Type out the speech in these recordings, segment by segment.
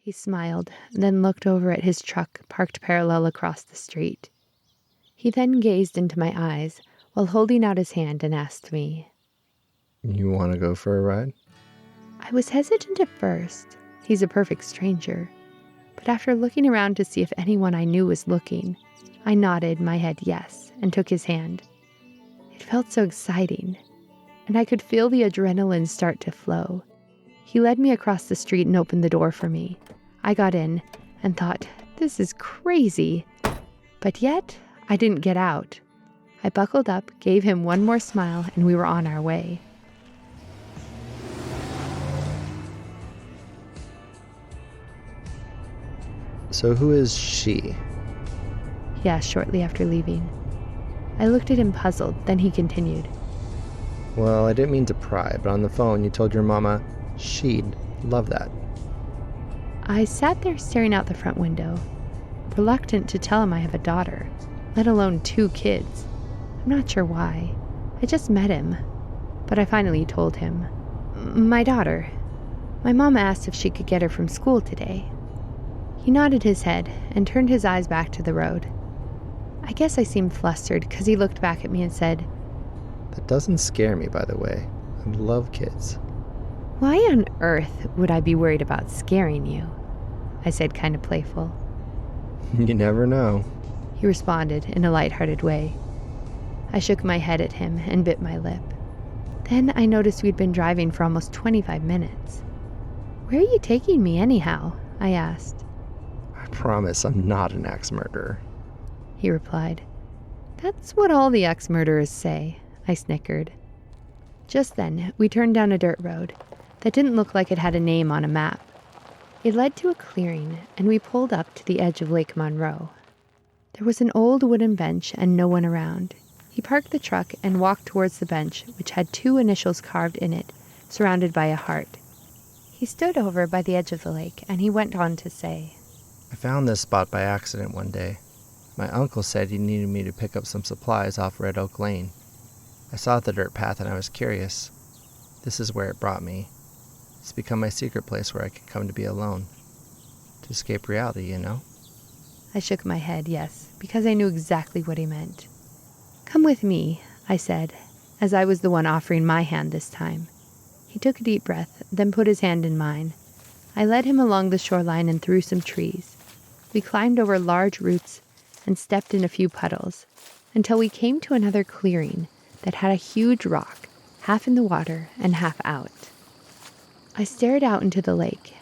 He smiled, then looked over at his truck parked parallel across the street. He then gazed into my eyes while holding out his hand and asked me, "You want to go for a ride?" I was hesitant at first. He's a perfect stranger. But after looking around to see if anyone I knew was looking, I nodded my head yes and took his hand. It felt so exciting, and I could feel the adrenaline start to flow. He led me across the street and opened the door for me. I got in and thought, this is crazy. But yet, I didn't get out. I buckled up, gave him one more smile, and we were on our way. "So who is she?" He asked shortly after leaving. I looked at him puzzled, then he continued. "Well, I didn't mean to pry, but on the phone you told your mama she'd love that." I sat there staring out the front window, reluctant to tell him I have a daughter, let alone 2 kids. I'm not sure why. I just met him. But I finally told him. My daughter. My mom asked if she could get her from school today. He nodded his head and turned his eyes back to the road. I guess I seemed flustered because he looked back at me and said, "That doesn't scare me, by the way. I love kids." Why on earth would I be worried about scaring you? I said, kind of playful. You never know. He responded in a light-hearted way. I shook my head at him and bit my lip. Then I noticed we'd been driving for almost 25 minutes. Where are you taking me anyhow? I asked. "I promise I'm not an axe murderer," he replied. That's what all the axe murderers say, I snickered. Just then, we turned down a dirt road that didn't look like it had a name on a map. It led to a clearing, and we pulled up to the edge of Lake Monroe. There was an old wooden bench and no one around. He parked the truck and walked towards the bench, which had 2 initials carved in it, surrounded by a heart. He stood over by the edge of the lake, and he went on to say, "I found this spot by accident one day. My uncle said he needed me to pick up some supplies off Red Oak Lane. I saw the dirt path and I was curious. This is where it brought me. It's become my secret place where I could come to be alone. To escape reality, you know?" I shook my head, yes, because I knew exactly what he meant. Come with me, I said, as I was the one offering my hand this time. He took a deep breath, then put his hand in mine. I led him along the shoreline and through some trees. We climbed over large roots and stepped in a few puddles until we came to another clearing that had a huge rock, half in the water and half out. I stared out into the lake,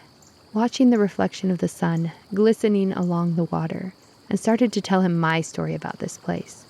watching the reflection of the sun glistening along the water, and started to tell him my story about this place.